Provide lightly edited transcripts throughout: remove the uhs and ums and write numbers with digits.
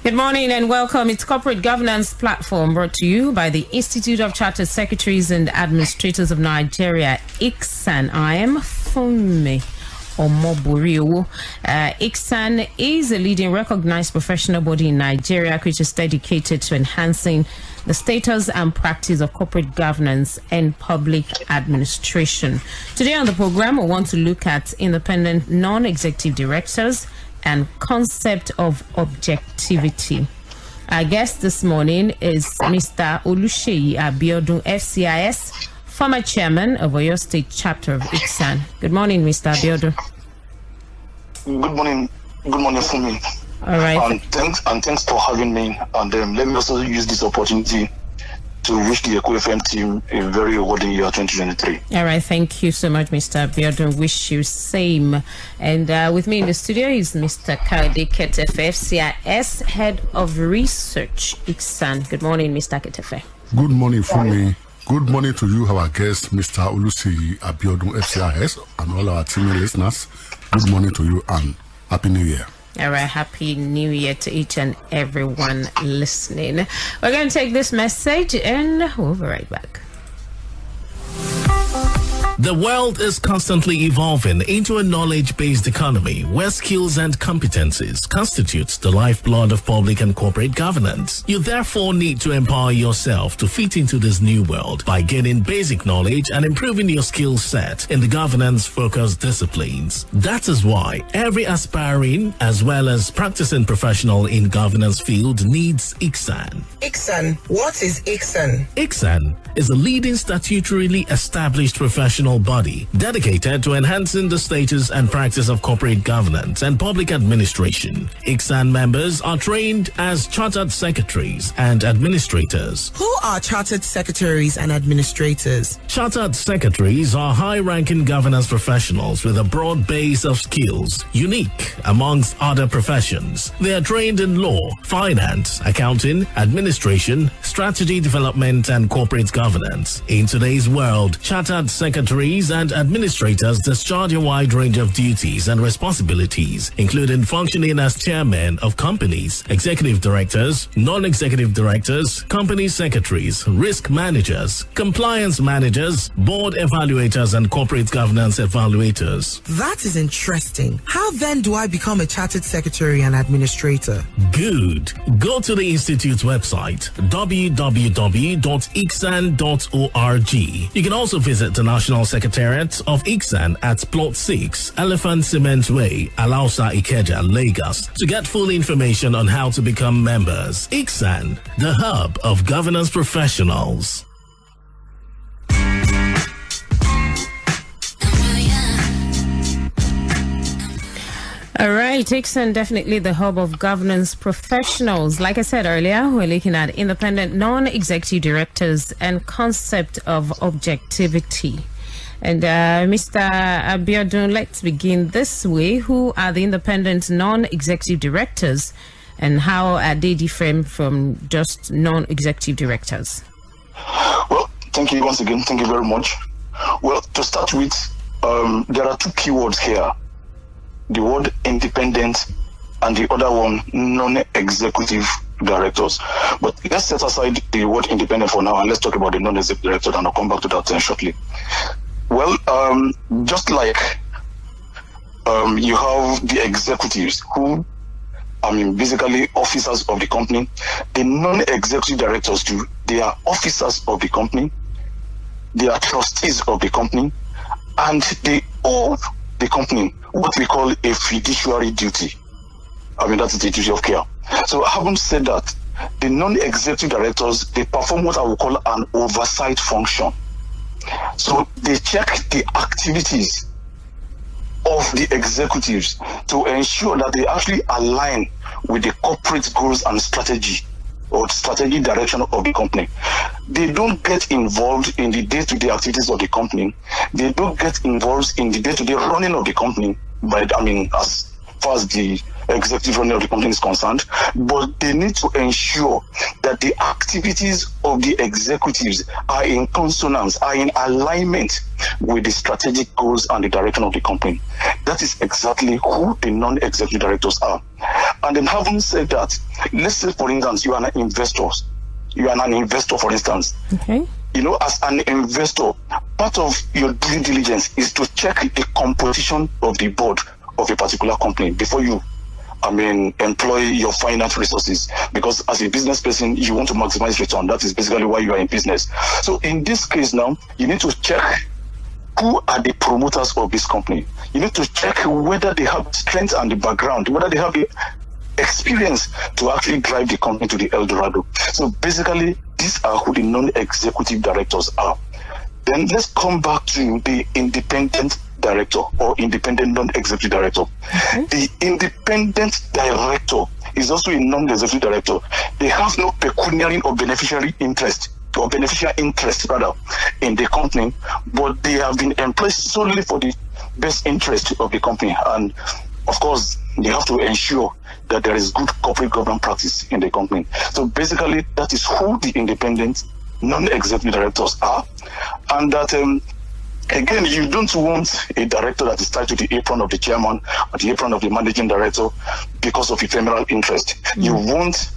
Good morning and welcome. It's Corporate Governance Platform brought to you by the Institute of Chartered Secretaries and Administrators of Nigeria, ICSAN. I am Funmi Omoburiwo. ICSAN is a leading recognized professional body in Nigeria which is dedicated to enhancing the status and practice of corporate governance and public administration. Today on the program, we want to look at independent non-executive directors and concept of objectivity. Our guest this morning is Mr. Oluseyi Abiodun, FCIS, former chairman of Oyo State Chapter of ICSAN. Good morning, Mr. Abiodun. Good morning. Good morning for me. All right. And thanks for having me. And let me also use this opportunity to wish the Eco FM team a very rewarding year 2023. All right, thank you so much, Mr. Abiodun. Wish you same. And with me in the studio is Mr. Ketefe, FCIS, Head of Research, ICSAN. Good morning, Mr. Ketefe. Good morning, Funmi. Good morning to you, our guest, Mr. Oluseyi Abiodun, FCIS, and all our team listeners. Good morning to you and Happy New Year. All right, Happy New Year to each and everyone listening. We're going to take this message and we'll be right back. The world is constantly evolving into a knowledge-based economy where skills and competencies constitute the lifeblood of public and corporate governance. You therefore need to empower yourself to fit into this new world by gaining basic knowledge and improving your skill set in the governance-focused disciplines. That is why every aspiring as well as practicing professional in governance field needs ICSAN. ICSAN. What is ICSAN? ICSAN is a leading statutorily established professional body dedicated to enhancing the status and practice of corporate governance and public administration. ICSAN members are trained as chartered secretaries and administrators. Who are chartered secretaries and administrators? Chartered secretaries are high-ranking governance professionals with a broad base of skills, unique amongst other professions. They are trained in law, finance, accounting, administration, strategy development, and corporate governance. In today's world, chartered secretaries and administrators discharge a wide range of duties and responsibilities, including functioning as chairmen of companies, executive directors, non-executive directors, company secretaries, risk managers, compliance managers, board evaluators, and corporate governance evaluators. That is interesting. How then do I become a chartered secretary and administrator? Good. Go to the Institute's website, www.icsan.org. You can also visit the National Secretariat of ICSAN at Plot 6, Elephant Cement Way, Alausa, Ikeja, Lagos, to get full information on how to become members. ICSAN, the hub of governance professionals. All right, ICSAN, definitely the hub of governance professionals. Like I said earlier, we're looking at independent non-executive directors and concept of objectivity. And Mr. Abiodun, let's begin this way. Who are the independent non-executive directors and how are they different from just non-executive directors? Well, thank you once again. Thank you very much. Well, to start with, there are two keywords here. The word independent and the other one non-executive directors. But let's set aside the word independent for now and let's talk about the non-executive director, and I'll come back to that shortly. Well, just like you have the executives who, basically officers of the company, the non-executive directors too, they are officers of the company, they are trustees of the company, and they owe the company what we call a fiduciary duty. That is the duty of care. So having said that, the non-executive directors, they perform what I would call an oversight function. So they check the activities of the executives to ensure that they actually align with the corporate goals and strategy or strategic direction of the company. They don't get involved in the day-to-day activities of the company. They don't get involved in the day-to-day running of the company, as far as the executive running of the company is concerned, but they need to ensure that the activities of the executives are in consonance, are in alignment with the strategic goals and the direction of the company. That is exactly who the non-executive directors are. And then having said that, let's say, for instance, you are an investor. For instance. Okay. As an investor, part of your due diligence is to check the composition of the board of a particular company before you employ your finance resources, because as a business person, you want to maximize return. That is basically why you are in business. So in this case now, you need to check who are the promoters of this company. You need to check whether they have strength and the background, whether they have the experience to actually drive the company to the El Dorado. So basically, these are who the non-executive directors are. Then let's come back to the independent director or independent non-executive director. Mm-hmm. The independent director is also a non-executive director. They have no pecuniary or beneficial interest in the company, but they have been employed solely for the best interest of the company. And of course, they have to ensure that there is good corporate governance practice in the company. So basically, that is who the independent non-executive directors are. And that again, you don't want a director that is tied to the apron of the chairman or the apron of the managing director because of ephemeral interest. Mm-hmm. You want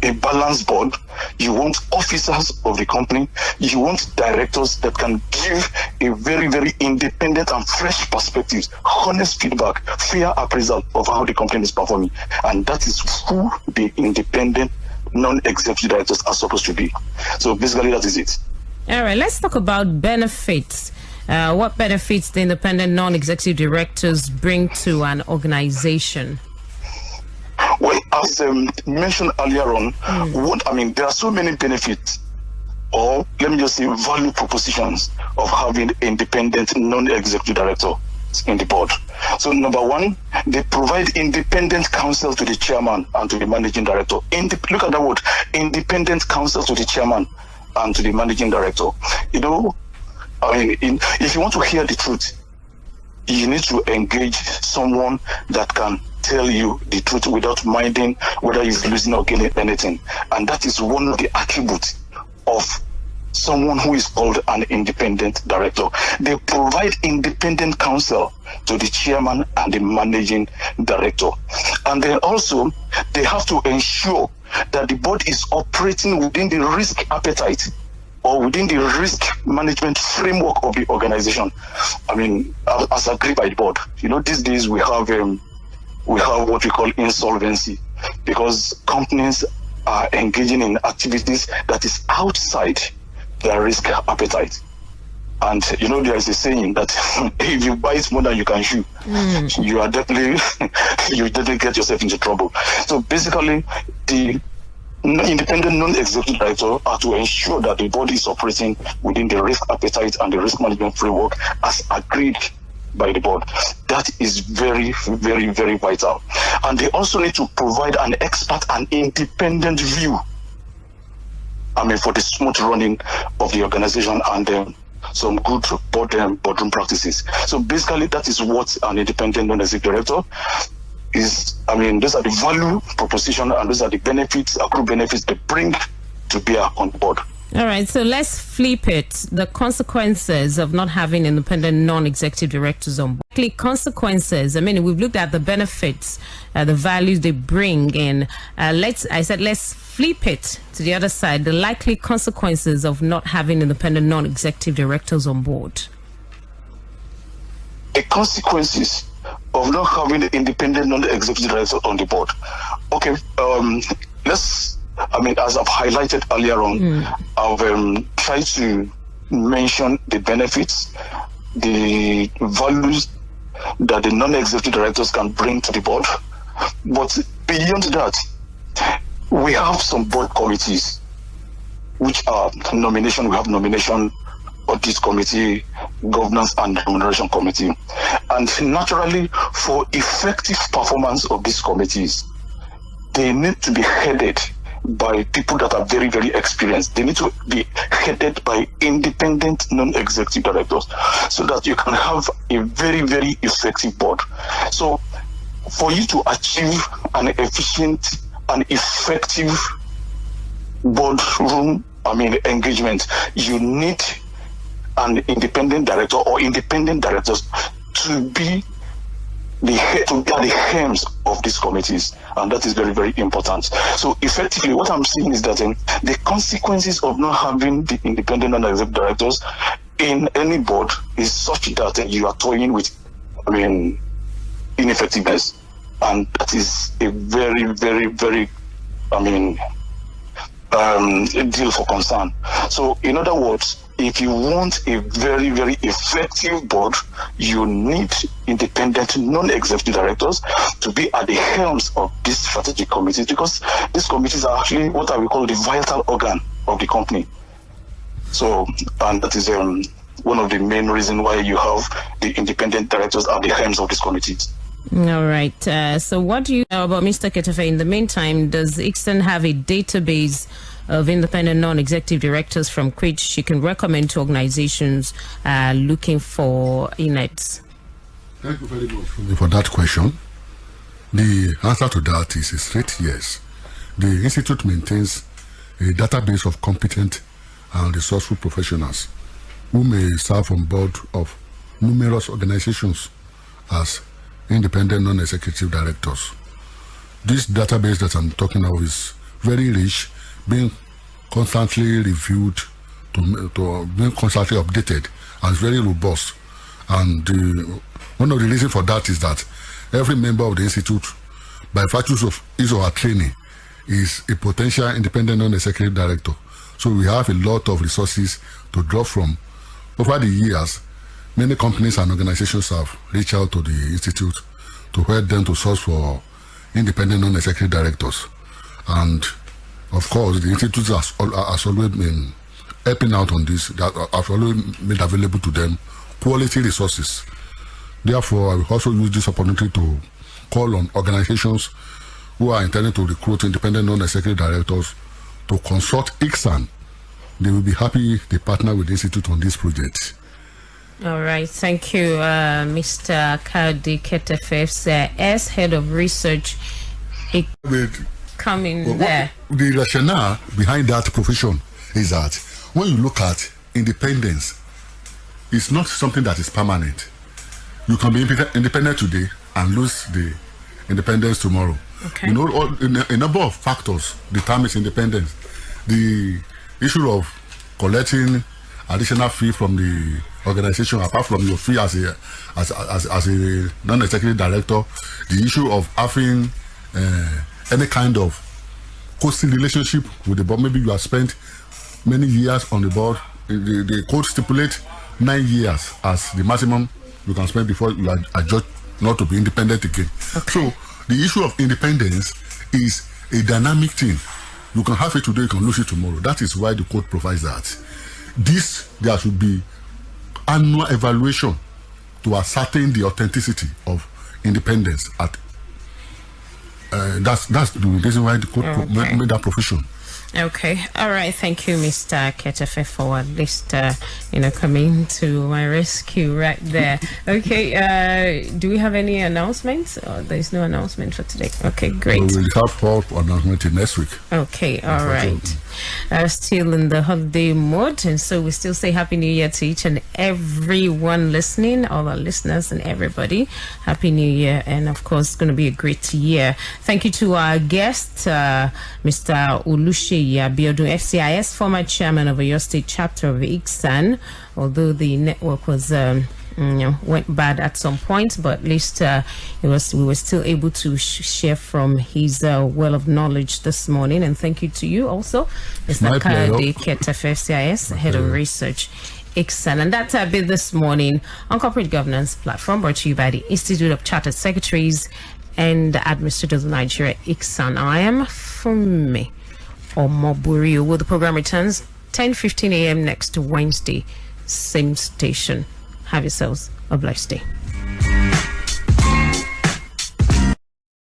a balanced board. You want officers of the company. You want directors that can give a very, very independent and fresh perspective, honest feedback, fair appraisal of how the company is performing. And that is who the independent non-executive directors are supposed to be. So basically, that is it. All right, let's talk about benefits. What benefits the independent non-executive directors bring to an organization? Well, as mentioned earlier on, there are so many benefits, or let me just say value propositions of having independent non-executive director in the board. So number one, they provide independent counsel to the chairman and to the managing director. Look at that word, independent counsel to the chairman and to the managing director. If you want to hear the truth, you need to engage someone that can tell you the truth without minding whether he's losing or gaining anything. And that is one of the attributes of someone who is called an independent director. They provide independent counsel to the chairman and the managing director. And then also, they have to ensure that the board is operating within the risk appetite or within the risk management framework of the organization. As agreed by the board. These days we have what we call insolvency, because companies are engaging in activities that is outside their risk appetite. And there is a saying that if you bite more than you can chew, you definitely get yourself into trouble. So basically, the independent non-executive director are to ensure that the board is operating within the risk appetite and the risk management framework as agreed by the board. That is very, very, very vital. And they also need to provide an expert and independent view for the smooth running of the organization and some good boardroom practices. So basically, that is what an independent non-executive director is. Those are the value proposition and those are the benefits, accrued benefits they bring to bear on the board. All right, so let's flip it. The consequences of not having independent non-executive directors on board. Consequences. We've looked at the benefits, the values they bring in. Let's flip it to the other side. The likely consequences of not having independent non-executive directors on board. The consequences of not having independent non-executive directors on the board. Okay, as I've highlighted earlier on, I've tried to mention the benefits, the values that the non-executive directors can bring to the board. But beyond that, we have some board committees, which are nomination. We have nomination, audit committee, governance and remuneration committee. And naturally, for effective performance of these committees, they need to be headed by people that are very, very experienced. They need to be headed by independent non-executive directors so that you can have a very, very effective board. So for you to achieve an efficient and effective boardroom engagement, you need an independent director or independent directors to be to be at the helms of these committees, and that is very, very important. So effectively, what I'm saying is that the consequences of not having the independent non-executive directors in any board is such that you are toying with, ineffectiveness, and that is a very, very, very, a deal for concern. So, in other words, if you want a very, very effective board, you need independent non-executive directors to be at the helms of these strategic committees, because these committees are actually what I will call the vital organ of the company. So, and that is one of the main reasons why you have the independent directors at the helms of these committees. All right. So what do you know about Mr. Ketefe? In the meantime, does ICSAN have a database of independent non-executive directors from which she can recommend to organizations looking for INETs? Thank you very much for that question. The answer to that is a straight yes. The Institute maintains a database of competent and resourceful professionals who may serve on board of numerous organizations as independent non-executive directors. This database that I'm talking about is very rich, being constantly reviewed, to being constantly updated, and very robust. And one of the reasons for that is that every member of the institute, by virtue of his or her training, is a potential independent non-executive director. So we have a lot of resources to draw from. Over the years, many companies and organizations have reached out to the institute to help them to source for independent non-executive directors. And of course, the institute has always been helping out on this, that have always made available to them quality resources. Therefore, I will also use this opportunity to call on organizations who are intending to recruit independent non-executive directors to consult ICSAN. They will be happy they partner with the institute on this project. All right, thank you, Mr. Kadi Ketefe, FCIS, Head of Research. Coming there. The rationale behind that profession is that when you look at independence, it's not something that is permanent. You can be independent today and lose the independence tomorrow. Okay. You know, a number of factors determine independence. The issue of collecting additional fee from the organization apart from your fee as a non-executive director, the issue of having any kind of costing relationship with the board. Maybe you have spent many years on the board. The code stipulates 9 years as the maximum you can spend before you are adjudged not to be independent again. Okay. So the issue of independence is a dynamic thing. You can have it today, you can lose it tomorrow. That is why the code provides that. There should be annual evaluation to ascertain the authenticity of independence. That's the reason why the code made that profession. Okay. All right. Thank you, Mr. Ketefe, for at least, coming to my rescue right there. Okay. Do we have any announcements? There's no announcement for today. Okay, great. We'll have hope announcement next week. Okay. All right. Still in the holiday mode. And so we still say Happy New Year to each and everyone listening, all our listeners and everybody. Happy New Year. And of course, it's going to be a great year. Thank you to our guest, Mr. Oluseyi Abiodun, FCIS, former chairman of Oyo State chapter of ICSAN. Although the network was went bad at some point, but at least we were still able to share from his well of knowledge this morning. And thank you to you also, Mr. Kadi Ketefe, FCIS, Head of Research, ICSAN. And that's our bit this morning on Corporate Governance Platform, brought to you by the Institute of Chartered Secretaries and Administrators of Nigeria, ICSAN. I am Funmi Omoburiu. Well, the program returns 10:15 a.m. next Wednesday, same station. Have yourselves a blessed day.